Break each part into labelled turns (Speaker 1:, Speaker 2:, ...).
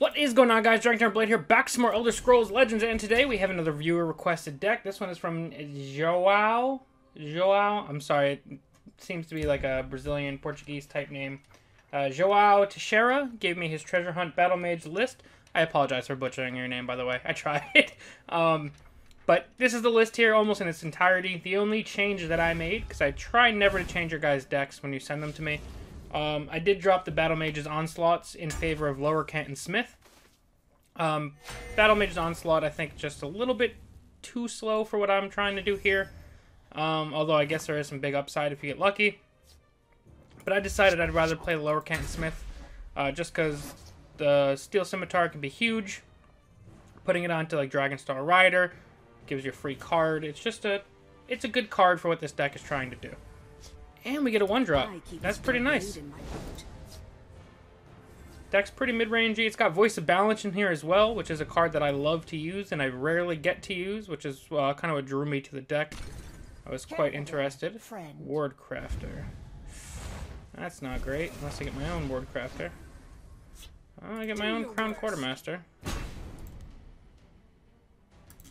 Speaker 1: What is going on, guys? DragonTamerBlayde here, back some more Elder Scrolls Legends, and today we have another viewer requested deck. This one is from Joao. I'm sorry, it seems to be like a Brazilian Portuguese type name. Joao Teixeira gave me his Treasure Hunt Battlemage list. I apologize for butchering your name, by the way. I tried. But this is the list here almost in its entirety. The only change that I made, because I try never to change your guys' decks when you send them to me. I did drop the Battlemage's Onslaughts in favor of Lower Kent and Smith. Battlemage's Onslaught, I think, just a little bit too slow for what I'm trying to do here. Although I guess there is some big upside if you get lucky. But I decided I'd rather play Lower Kent and Smith, just because the Steel Scimitar can be huge. Putting it onto like Dragonstar Rider gives you a free card. It's just it's a good card for what this deck is trying to do. And we get a 1-drop. That's pretty nice. Deck's pretty mid-rangey. It's got Voice of Balance in here as well, which is a card that I love to use and I rarely get to use, which is kind of what drew me to the deck. I was quite interested. Ward Crafter. That's not great, unless I get my own Ward Crafter. I get my own Crown Quartermaster.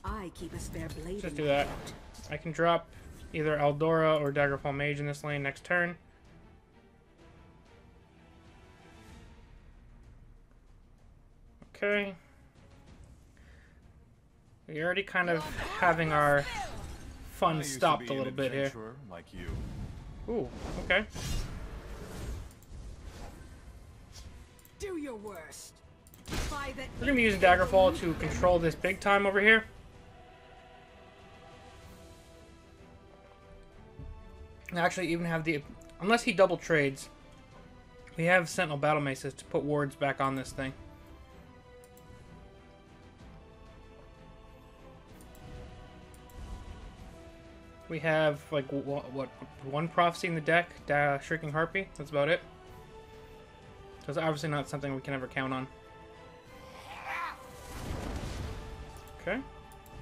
Speaker 1: Let's just do that. I can drop either Eldora or Daggerfall Mage in this lane next turn. Okay. We're already kind of having our fun stopped a little bit here.
Speaker 2: Like you.
Speaker 1: Ooh, okay.
Speaker 3: Do your worst.
Speaker 1: We're gonna be using Daggerfall to control this big time over here. I actually even have the, unless he double trades, we have Sentinel Battle Maces to put wards back on this thing. We have like what one prophecy in the deck, Shrieking Harpy. That's about it. So it's obviously not something we can ever count on. Okay.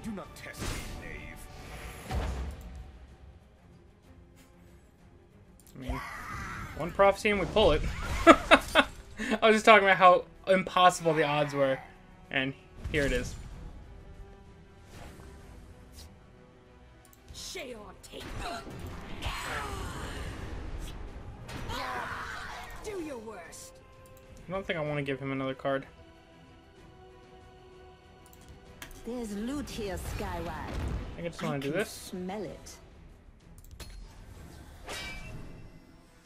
Speaker 2: Do not test me, knave.
Speaker 1: I mean, one prophecy and we pull it. I was just talking about how impossible the odds were, and here it is.
Speaker 3: Do your worst.
Speaker 1: I don't think I want to give him another card.
Speaker 4: There's loot here, Skyward.
Speaker 1: I think I just want to do this.
Speaker 4: Smell it.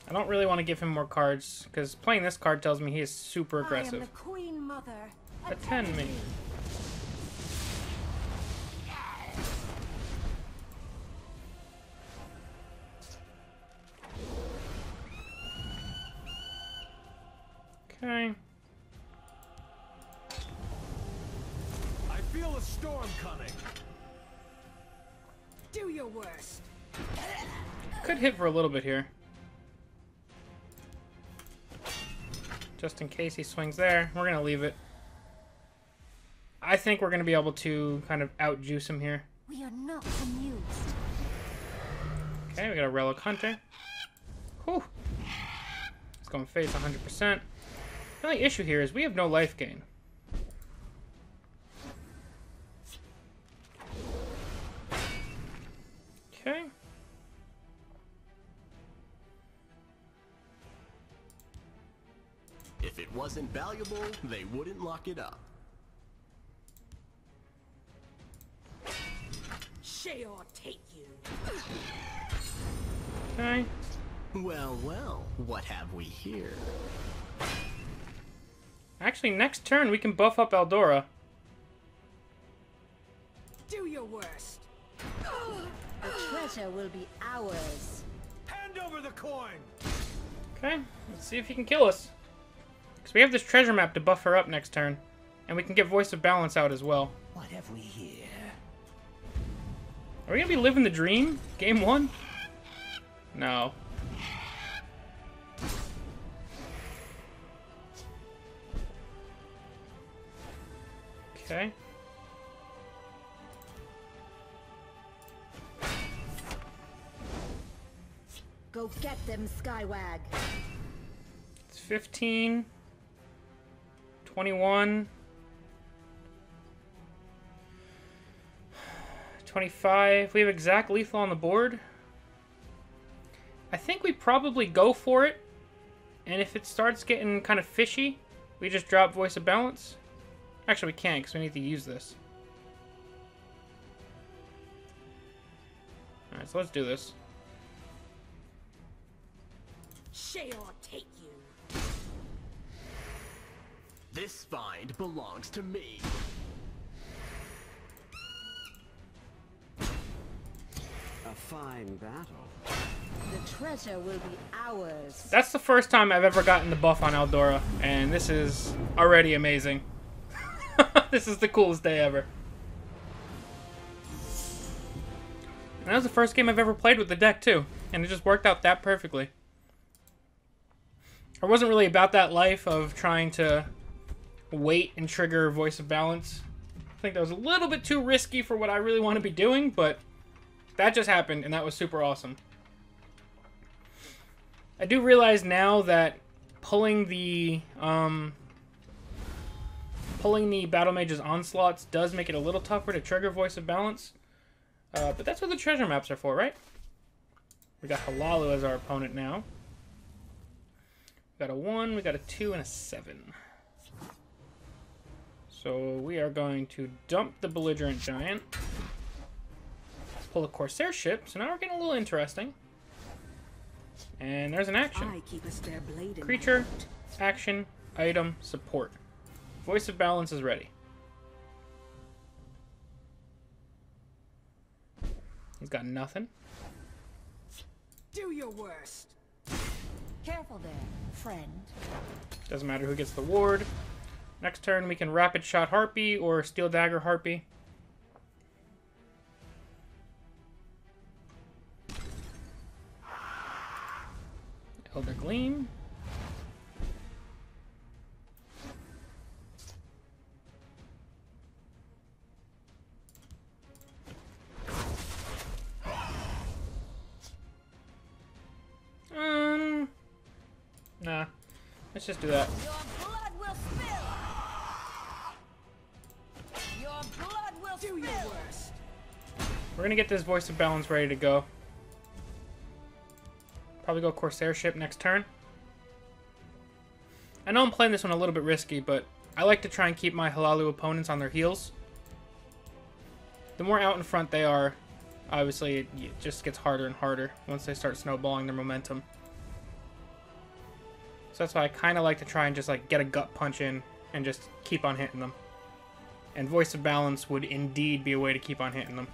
Speaker 1: I don't really want to give him more cards, because playing this card tells me he is super aggressive.
Speaker 3: I am the Queen Mother.
Speaker 1: Attend me. Okay.
Speaker 2: I feel a storm coming.
Speaker 3: Do your worst.
Speaker 1: Could hit for a little bit here. Just in case he swings there. We're going to leave it. I think we're going to be able to kind of out-juice him here.
Speaker 4: We are not amused.
Speaker 1: Okay, we got a Relic Hunter. Whew. It's going face 100%. The only issue here is we have no life gain. Okay.
Speaker 5: If it wasn't valuable, they wouldn't lock it up.
Speaker 3: Sheol take you.
Speaker 1: Okay.
Speaker 5: Well, well, what have we here?
Speaker 1: Actually, next turn we can buff up Eldora.
Speaker 3: Do your worst.
Speaker 4: The treasure will be ours.
Speaker 2: Hand over the coin.
Speaker 1: Okay, let's see if he can kill us. Because we have this treasure map to buff her up next turn. And we can get Voice of Balance out as well.
Speaker 5: What have we here?
Speaker 1: Are we going to be living the dream? Game 1? No. Okay.
Speaker 4: Go get them, Skywag.
Speaker 1: It's 15. 21. 25. We have exact lethal on the board. I think we probably go for it. And if it starts getting kind of fishy, we just drop Voice of Balance. Actually, we can't because we need to use this. Alright, so let's do this.
Speaker 3: Sheol take you.
Speaker 5: This find belongs to me.
Speaker 6: A fine battle.
Speaker 4: The treasure will be ours.
Speaker 1: That's the first time I've ever gotten the buff on Eldora, and this is already amazing. This is the coolest day ever. And that was the first game I've ever played with the deck, too. And it just worked out that perfectly. I wasn't really about that life of trying to wait and trigger Voice of Balance. I think that was a little bit too risky for what I really want to be doing, but that just happened, and that was super awesome. I do realize now that pulling the Battlemage's Onslaughts does make it a little tougher to trigger Voice of Balance. But that's what the treasure maps are for, right? We got Halalu as our opponent now. We got a 1, we got a 2, and a 7. So we are going to dump the Belligerent Giant. Let's pull a Corsair ship. So now we're getting a little interesting. And there's an action.
Speaker 3: I keep a spare blade in
Speaker 1: Creature,
Speaker 3: my heart.
Speaker 1: action, item, support. Voice of Balance is ready. He's got nothing.
Speaker 3: Do your worst.
Speaker 4: Careful there, friend.
Speaker 1: Doesn't matter who gets the ward. Next turn we can Rapid Shot Harpy or Steel Dagger Harpy. Elder Gleam. Nah. Let's just do that.
Speaker 4: Your blood will spill. Your blood will
Speaker 3: Do your worst.
Speaker 1: We're gonna get this Voice of Balance ready to go. Probably go Corsair ship next turn. I know I'm playing this one a little bit risky, but I like to try and keep my Halalu opponents on their heels. The more out in front they are, obviously it just gets harder and harder once they start snowballing their momentum. So that's why I kind of like to try and just like get a gut punch in and just keep on hitting them. And Voice of Balance would indeed be a way to keep on hitting them.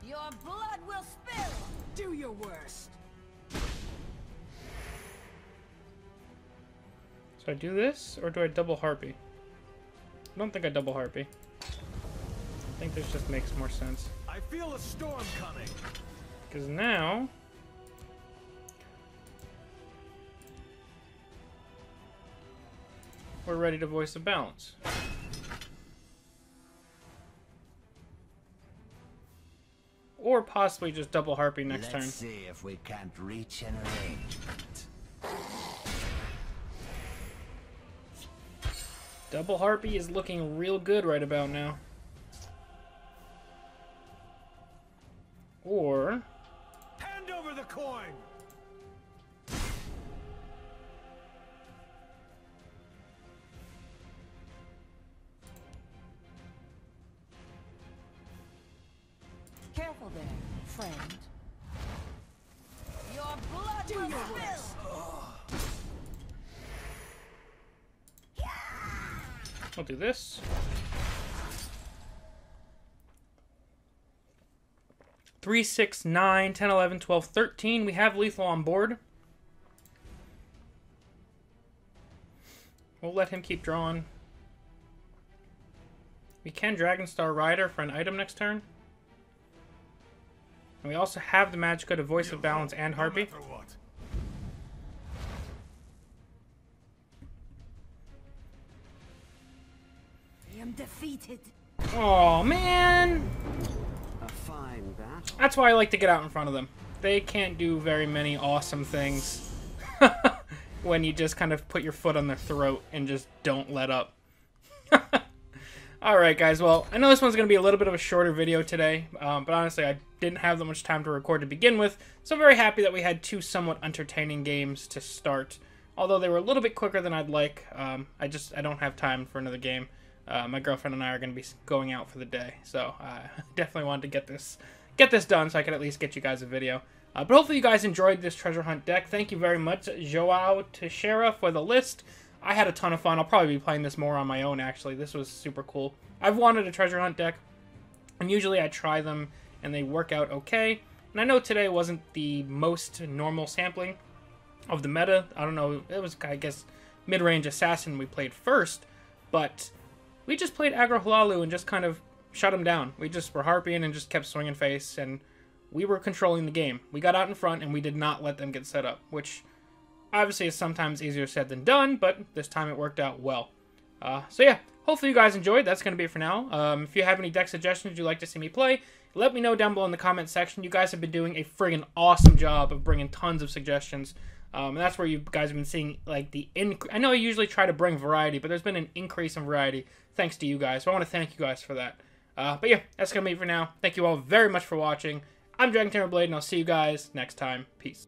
Speaker 4: Your blood will spill.
Speaker 3: Do your worst.
Speaker 1: So I do this, or do I double Harpy? I don't think I double Harpy. I think this just makes more sense.
Speaker 2: I feel a storm coming.
Speaker 1: Because now... we're ready to Voice of Balance. Or possibly just double Harpy next turn.
Speaker 5: Let's see if we can't reach an arrangement.
Speaker 1: Double Harpy is looking real good right about now. Or...
Speaker 2: Hand over the coin.
Speaker 4: Careful there, friend. Your blood
Speaker 3: Do
Speaker 4: will
Speaker 3: your
Speaker 4: spill.
Speaker 3: worst.
Speaker 1: we'll do this. 3, 6, 9, 10, 11, 12, 13. We have lethal on board. We'll let him keep drawing. We can Dragonstar Rider for an item next turn. And we also have the Magicka to Voice of Balance and Harpy.
Speaker 2: No matter what.
Speaker 3: I am defeated.
Speaker 1: Oh man!
Speaker 6: A fine battle.
Speaker 1: That's why I like to get out in front of them. They can't do very many awesome things. when you just kind of put your foot on their throat and just don't let up. Alright guys, well, I know this one's going to be a little bit of a shorter video today, but honestly I didn't have that much time to record to begin with, so I'm very happy that we had two somewhat entertaining games to start. Although they were a little bit quicker than I'd like, I don't have time for another game. My girlfriend and I are going to be going out for the day, so I definitely wanted to get this done so I could at least get you guys a video. But hopefully you guys enjoyed this treasure hunt deck. Thank you very much, Joao Teixeira, for the list. I had a ton of fun. I'll probably be playing this more on my own, actually. This was super cool. I've wanted a treasure hunt deck, and usually I try them, and they work out okay. And I know today wasn't the most normal sampling of the meta. I don't know. It was, I guess, mid-range assassin we played first, but we just played Aggro Halalu and just kind of shut him down. We just were harping and just kept swinging face, and we were controlling the game. We got out in front, and we did not let them get set up, which obviously is sometimes easier said than done, but this time it worked out well. So yeah, hopefully you guys enjoyed. That's going to be it for now. If you have any deck suggestions you'd like to see me play, let me know down below in the comment section. You guys have been doing a friggin' awesome job of bringing tons of suggestions. And that's where you guys have been seeing, like, I know I usually try to bring variety, but there's been an increase in variety thanks to you guys. So I want to thank you guys for that. But yeah, that's going to be it for now. Thank you all very much for watching. I'm DragonTamerBlayde, and I'll see you guys next time. Peace.